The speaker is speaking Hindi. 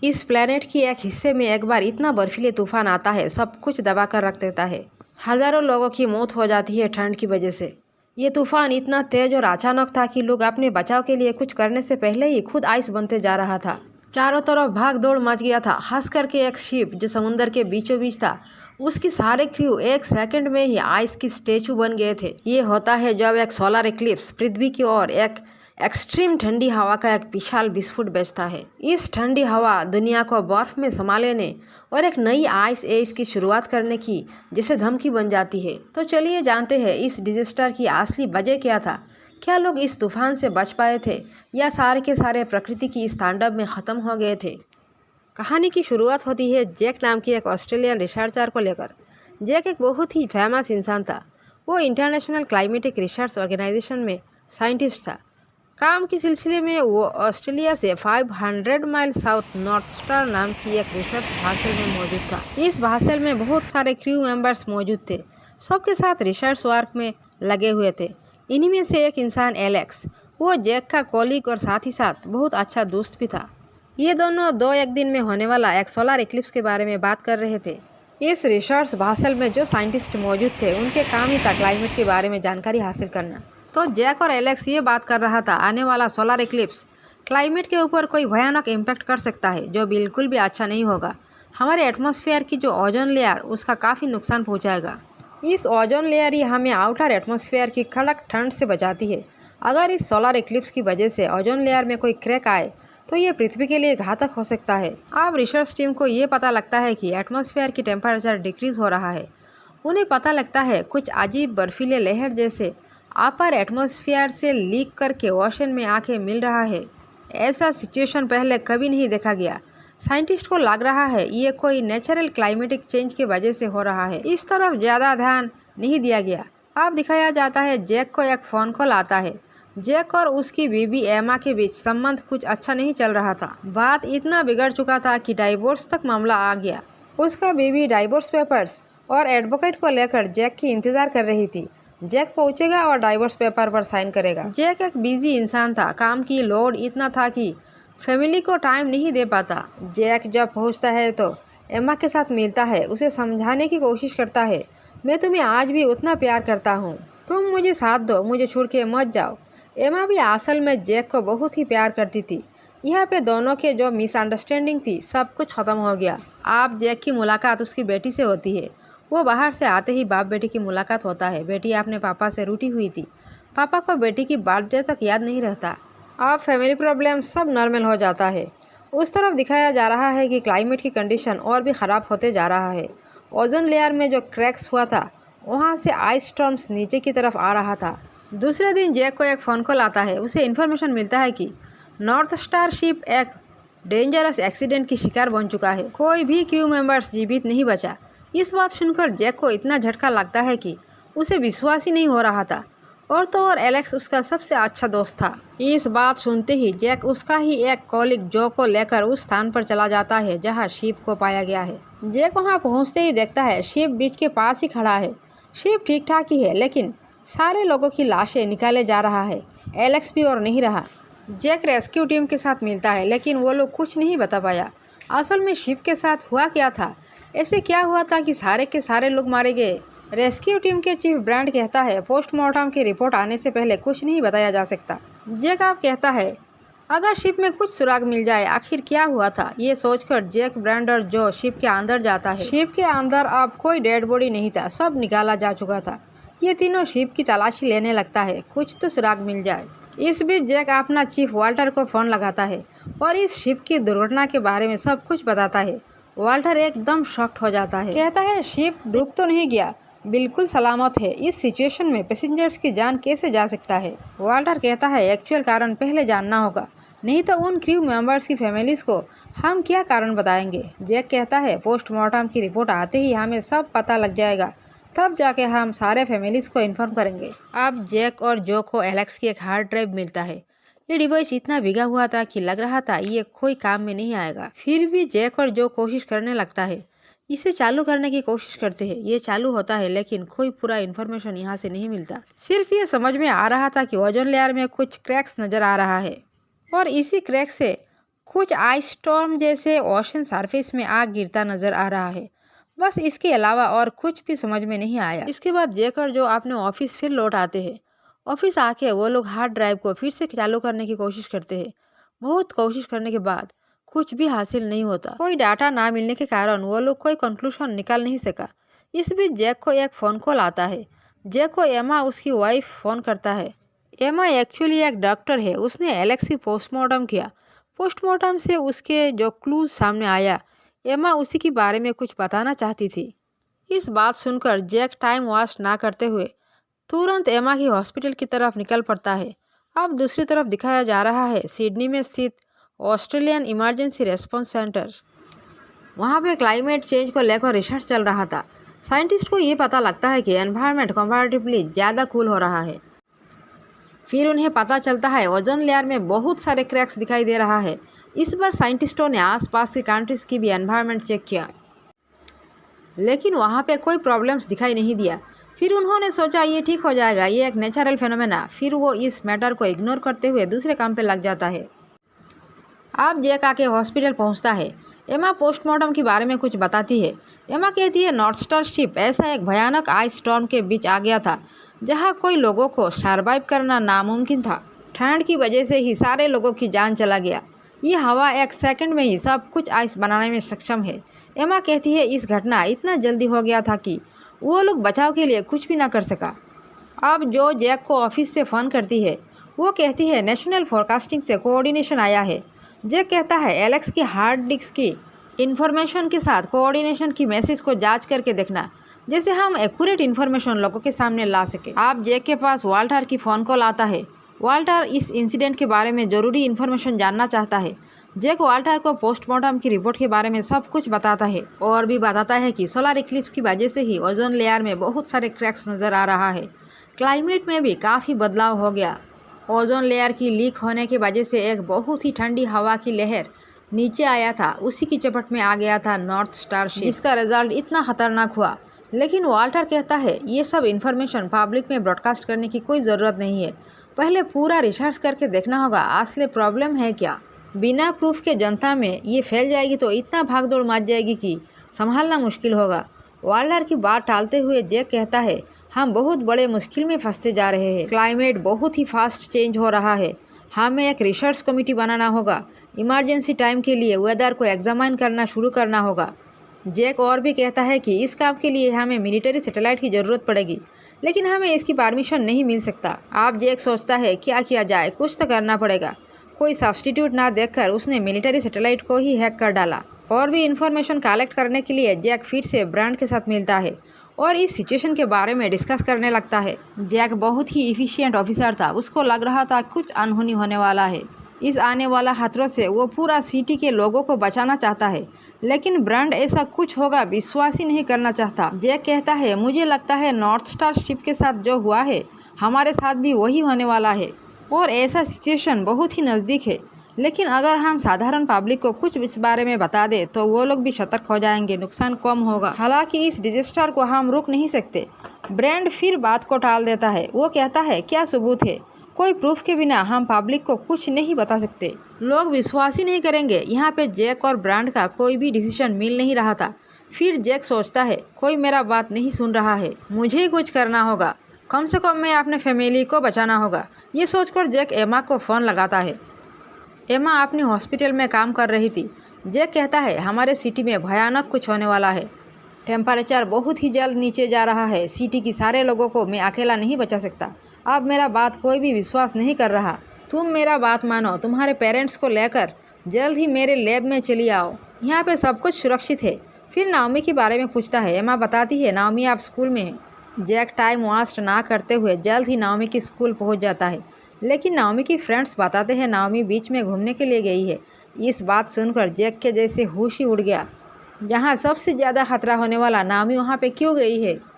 इस प्लेनेट की एक हिस्से में एक बार इतना बर्फीले तूफान आता है, सब कुछ दबा कर रख देता है। हजारों लोगों की मौत हो जाती है ठंड की वजह से। ये तूफान इतना तेज और अचानक था कि लोग अपने बचाव के लिए कुछ करने से पहले ही खुद आइस बनते जा रहा था। चारों तरफ भाग दौड़ मच गया था। खास करके एक शिप जो समुद्र के बीचों बीच था, उसकी सारे क्रू एक सेकंड में ही आइस की स्टेचू बन गए थे। ये होता है जब एक सोलर इक्लिप्स पृथ्वी की ओर एक एक्सट्रीम ठंडी हवा का एक विशाल विस्फोट भेजता है। इस ठंडी हवा दुनिया को बर्फ में समा लेने और एक नई आइस एज की शुरुआत करने की जैसे धमकी बन जाती है। तो चलिए जानते हैं इस डिजास्टर की असली वजह क्या था। क्या लोग इस तूफान से बच पाए थे या सारे के सारे प्रकृति की इस तांडव में ख़त्म हो गए थे। कहानी की शुरुआत होती है जैक नाम की एक ऑस्ट्रेलियन रिसर्चर को लेकर। जैक एक बहुत ही फेमस इंसान था। वो इंटरनेशनल क्लाइमेटिक रिसर्च ऑर्गेनाइजेशन में साइंटिस्ट था। काम के सिलसिले में वो ऑस्ट्रेलिया से 500 माइल साउथ नॉर्थ स्टार नाम की एक रिसर्च भासल में मौजूद था। इस भासल में बहुत सारे क्रू मेंबर्स मौजूद थे, सबके साथ रिसर्च वर्क में लगे हुए थे। इन्हीं में से एक इंसान एलेक्स, वो जैक का कॉलीग और साथ ही साथ बहुत अच्छा दोस्त भी था। ये दोनों एक दिन में होने वाला एक सोलर इक्लिप्स के बारे में बात कर रहे थे। इस रिसर्च भासल में जो साइंटिस्ट मौजूद थे उनके काम ही था क्लाइमेट के बारे में जानकारी हासिल करना। तो जैक और एलेक्स ये बात कर रहा था आने वाला सोलर इक्लिप्स क्लाइमेट के ऊपर कोई भयानक इम्पैक्ट कर सकता है जो बिल्कुल भी अच्छा नहीं होगा। हमारे एटमॉस्फेयर की जो ओजोन लेयर उसका काफ़ी नुकसान पहुंचाएगा। इस ओजोन लेयर ही हमें आउटर एटमॉस्फेयर की कड़क ठंड से बचाती है। अगर इस सोलर इक्लिप्स की वजह से ओजोन लेयर में कोई क्रैक आए तो ये पृथ्वी के लिए घातक हो सकता है। अब रिसर्च टीम को ये पता लगता है कि एटमॉस्फेयर की टेम्परेचर डिक्रीज हो रहा है। उन्हें पता लगता है कुछ अजीब बर्फीले लहर जैसे अपर एटमॉस्फेयर से लीक करके ओशन में आके मिल रहा है। ऐसा सिचुएशन पहले कभी नहीं देखा गया। साइंटिस्ट को लग रहा है ये कोई नेचुरल क्लाइमेटिक चेंज की वजह से हो रहा है। इस तरफ ज़्यादा ध्यान नहीं दिया गया। अब दिखाया जाता है जैक को एक फ़ोन कॉल आता है। जैक और उसकी बीवी एमा के बीच संबंध कुछ अच्छा नहीं चल रहा था। बात इतना बिगड़ चुका था कि डाइवोर्स तक मामला आ गया। उसका बीवी डाइवोर्स पेपर्स और एडवोकेट को लेकर जैक की इंतज़ार कर रही थी। जैक पहुंचेगा और डाइवोर्स पेपर पर साइन करेगा। जैक एक बिजी इंसान था। काम की लोड इतना था कि फैमिली को टाइम नहीं दे पाता। जैक जब पहुंचता है तो एमा के साथ मिलता है, उसे समझाने की कोशिश करता है, मैं तुम्हें आज भी उतना प्यार करता हूँ, तुम मुझे साथ दो, मुझे छोड़ के मत जाओ। एमा भी असल में जैक को बहुत ही प्यार करती थी। यहाँ पे दोनों के जो मिसअंडरस्टैंडिंग थी सब कुछ ख़त्म हो गया। आप जैक की मुलाकात उसकी बेटी से होती है। वो बाहर से आते ही बाप बेटी की मुलाकात होता है। बेटी अपने पापा से रूठी हुई थी। पापा को बेटी की बर्थडे तक याद नहीं रहता। अब फैमिली प्रॉब्लम सब नॉर्मल हो जाता है। उस तरफ दिखाया जा रहा है कि क्लाइमेट की कंडीशन और भी ख़राब होते जा रहा है। ओजोन लेयर में जो क्रैक्स हुआ था वहाँ से आइस स्टॉर्म्स नीचे की तरफ आ रहा था। दूसरे दिन जैक को एक फ़ोन कॉल आता है। उसे इन्फॉर्मेशन मिलता है कि नॉर्थ स्टार शिप एक डेंजरस एक्सीडेंट की शिकार बन चुका है। कोई भी क्रू मेंबर्स जीवित नहीं बचा। इस बात सुनकर जैक को इतना झटका लगता है कि उसे विश्वास ही नहीं हो रहा था। और तो और एलेक्स उसका सबसे अच्छा दोस्त था। इस बात सुनते ही जैक उसका ही एक कॉलिग जो को लेकर उस स्थान पर चला जाता है जहां शिप को पाया गया है। जैक वहां पहुंचते ही देखता है शिप बीच के पास ही खड़ा है। शिप ठीक ठाक ही है लेकिन सारे लोगों की लाशें निकाले जा रहा है। एलेक्स भी और नहीं रहा। जैक रेस्क्यू टीम के साथ मिलता है लेकिन वो लोग कुछ नहीं बता पाया। असल में शिप के साथ हुआ क्या था, ऐसे क्या हुआ था कि सारे के सारे लोग मारे गए। रेस्क्यू टीम के चीफ ब्रांड कहता है पोस्टमार्टम की रिपोर्ट आने से पहले कुछ नहीं बताया जा सकता। जैक आप कहता है अगर शिप में कुछ सुराग मिल जाए आखिर क्या हुआ था। ये सोचकर जैक ब्रांडर जो शिप के अंदर जाता है। शिप के अंदर अब कोई डेड बॉडी नहीं था, सब निकाला जा चुका था। ये तीनों शिप की तलाशी लेने लगता है, कुछ तो सुराग मिल जाए। इस बीच जैक अपना चीफ वाल्टर को फ़ोन लगाता है और इस शिप की दुर्घटना के बारे में सब कुछ बताता है। वाल्टर एकदम शॉक्ड हो जाता है, कहता है शिप डूब तो नहीं गया, बिल्कुल सलामत है। इस सिचुएशन में पैसेंजर्स की जान कैसे जा सकता है। वाल्टर कहता है एक्चुअल कारण पहले जानना होगा, नहीं तो उन क्रू मेंबर्स की फैमिलीज़ को हम क्या कारण बताएंगे। जैक कहता है पोस्टमार्टम की रिपोर्ट आते ही हमें सब पता लग जाएगा, तब जाके हम सारे फैमिलीज़ को इन्फॉर्म करेंगे। अब जैक और जो को एलेक्स की एक हार्ड ड्राइव मिलता है। ये डिवाइस इतना भीगा हुआ था कि लग रहा था ये कोई काम में नहीं आएगा। फिर भी जैक और जो कोशिश करने लगता है, इसे चालू करने की कोशिश करते हैं। ये चालू होता है लेकिन कोई पूरा इन्फॉर्मेशन यहाँ से नहीं मिलता। सिर्फ ये समझ में आ रहा था कि ओजोन लेयर में कुछ क्रैक्स नज़र आ रहा है और इसी क्रैक से कुछ आइस स्टॉर्म जैसे ओशन सरफेस में आग गिरता नजर आ रहा है। बस इसके अलावा और कुछ भी समझ में नहीं आया। इसके बाद जैक और जो अपने ऑफिस फिर लौट आते हैं। ऑफिस आके वो लोग हार्ड ड्राइव को फिर से चालू करने की कोशिश करते हैं। बहुत कोशिश करने के बाद कुछ भी हासिल नहीं होता। कोई डाटा ना मिलने के कारण वो लोग कोई कंक्लूजन निकाल नहीं सका। इस बीच जैक को एक फ़ोन कॉल आता है। जैक को एमा उसकी वाइफ फ़ोन करता है। एमा एक्चुअली एक डॉक्टर है। उसने एलेक्स की पोस्टमार्टम किया। पोस्टमार्टम से उसके जो क्लूज सामने आया, एमा उसी के बारे में कुछ बताना चाहती थी। इस बात सुनकर जैक टाइम वेस्ट ना करते हुए तुरंत एमा की हॉस्पिटल की तरफ निकल पड़ता है। अब दूसरी तरफ दिखाया जा रहा है सिडनी में स्थित ऑस्ट्रेलियन इमरजेंसी रेस्पॉन्स सेंटर। वहाँ पे क्लाइमेट चेंज को लेकर रिसर्च चल रहा था। साइंटिस्ट को ये पता लगता है कि एनवायरनमेंट कंपैरेटिवली ज़्यादा कूल हो रहा है। फिर उन्हें पता चलता है ओजोन लेयर में बहुत सारे क्रैक्स दिखाई दे रहा है। इस बार साइंटिस्टों ने आसपास की कंट्रीज़ की भी एनवायरनमेंट चेक किया, लेकिन वहाँ पे कोई प्रॉब्लम्स दिखाई नहीं दिया। फिर उन्होंने सोचा ये ठीक हो जाएगा, ये एक नेचुरल फेनोमेना। फिर वो इस मैटर को इग्नोर करते हुए दूसरे काम पे लग जाता है। अब जैक आके हॉस्पिटल पहुँचता है। एमा पोस्टमार्टम के बारे में कुछ बताती है। एमा कहती है नॉर्थ स्टार शिप ऐसा एक भयानक आइस स्टॉर्म के बीच आ गया था जहाँ कोई लोगों को सर्वाइव करना नामुमकिन था। ठंड की वजह से ही सारे लोगों की जान चला गया। ये हवा एक सेकंड में ही सब कुछ आइस बनाने में सक्षम है। एमा कहती है इस घटना इतना जल्दी हो गया था कि वो लोग बचाव के लिए कुछ भी ना कर सका। अब जो जैक को ऑफिस से फ़ोन करती है, वो कहती है नेशनल फोरकास्टिंग से कोऑर्डिनेशन आया है। जैक कहता है एलेक्स की हार्ड डिस्क की इन्फॉर्मेशन के साथ कोऑर्डिनेशन की मैसेज को जांच करके देखना, जैसे हम एक्यूरेट इन्फॉर्मेशन लोगों के सामने ला सके। आप जैक के पास वाल्टर की फ़ोन कॉल आता है। वाल्टर इस इंसिडेंट के बारे में ज़रूरी इन्फॉर्मेशन जानना चाहता है। जैक वाल्टर को पोस्टमार्टम की रिपोर्ट के बारे में सब कुछ बताता है और भी बताता है कि सोलर इक्लिप्स की वजह से ही ओजोन लेयर में बहुत सारे क्रैक्स नज़र आ रहा है। क्लाइमेट में भी काफ़ी बदलाव हो गया। ओजोन लेयर की लीक होने की वजह से एक बहुत ही ठंडी हवा की लहर नीचे आया था। उसी की चपेट में आ गया था नॉर्थ स्टार शिप, जिसका रिजल्ट इतना खतरनाक हुआ। लेकिन वाल्टर कहता है ये सब इन्फॉर्मेशन पब्लिक में ब्रॉडकास्ट करने की कोई ज़रूरत नहीं है। पहले पूरा रिसर्च करके देखना होगा असली प्रॉब्लम है क्या। बिना प्रूफ के जनता में ये फैल जाएगी तो इतना भागदौड़ मच जाएगी कि संभालना मुश्किल होगा। वाल्टर की बात टालते हुए जैक कहता है हम बहुत बड़े मुश्किल में फंसते जा रहे हैं। क्लाइमेट बहुत ही फास्ट चेंज हो रहा है। हमें एक रिसर्च कमेटी बनाना होगा। इमरजेंसी टाइम के लिए वेदर को एग्जामाइन करना शुरू करना होगा। जैक और भी कहता है कि इस काम के लिए हमें मिलिट्री सैटेलाइट की ज़रूरत पड़ेगी, लेकिन हमें इसकी परमिशन नहीं मिल सकता। अब जैक सोचता है क्या किया जाए, कुछ तो करना पड़ेगा। कोई सब्स्टिट्यूट ना देखकर उसने मिलिट्री सैटेलाइट को ही हैक कर डाला। और भी इन्फॉर्मेशन कलेक्ट करने के लिए जैक फिर से ब्रांड के साथ मिलता है और इस सिचुएशन के बारे में डिस्कस करने लगता है। जैक बहुत ही इफिशिएंट ऑफिसर था। उसको लग रहा था कुछ अनहोनी होने वाला है। इस आने वाला खतरों से वो पूरा सिटी के लोगों को बचाना चाहता है, लेकिन ब्रांड ऐसा कुछ होगा विश्वास ही नहीं करना चाहता। जैक कहता है मुझे लगता है नॉर्थ स्टार शिप के साथ जो हुआ है हमारे साथ भी वही होने वाला है और ऐसा सिचुएशन बहुत ही नज़दीक है। लेकिन अगर हम साधारण पब्लिक को कुछ इस बारे में बता दें तो वो लोग भी सतर्क हो जाएंगे, नुकसान कम होगा। हालांकि इस डिजास्टर को हम रोक नहीं सकते। ब्रांड फिर बात को टाल देता है। वो कहता है क्या सबूत है, कोई प्रूफ के बिना हम पब्लिक को कुछ नहीं बता सकते, लोग विश्वास ही नहीं करेंगे। यहाँ पे जैक और ब्रांड का कोई भी डिसीजन मिल नहीं रहा था। फिर जैक सोचता है कोई मेरा बात नहीं सुन रहा है, मुझे ही कुछ करना होगा, कम से कम मैं अपने फैमिली को बचाना होगा। ये सोचकर जैक एमा को फ़ोन लगाता है। एमा अपनी हॉस्पिटल में काम कर रही थी। जैक कहता है हमारे सिटी में भयानक कुछ होने वाला है। टेम्परेचर बहुत ही जल्द नीचे जा रहा है। सिटी की सारे लोगों को मैं अकेला नहीं बचा सकता। अब मेरा बात कोई भी विश्वास नहीं कर रहा। तुम मेरा बात मानो, तुम्हारे पेरेंट्स को लेकर जल्द ही मेरे लैब में चली आओ, यहाँ पे सब कुछ सुरक्षित है। फिर नाओमी के बारे में पूछता है। एमा बताती है नाओमी आप स्कूल में है। जैक टाइम वेस्ट ना करते हुए जल्द ही नाओमी की स्कूल पहुँच जाता है, लेकिन नाओमी की फ्रेंड्स बताते हैं नाओमी बीच में घूमने के लिए गई है। इस बात सुनकर जैक के जैसे होश ही उड़ गया। जहाँ सबसे ज़्यादा खतरा होने वाला नाओमी वहाँ पे क्यों गई है।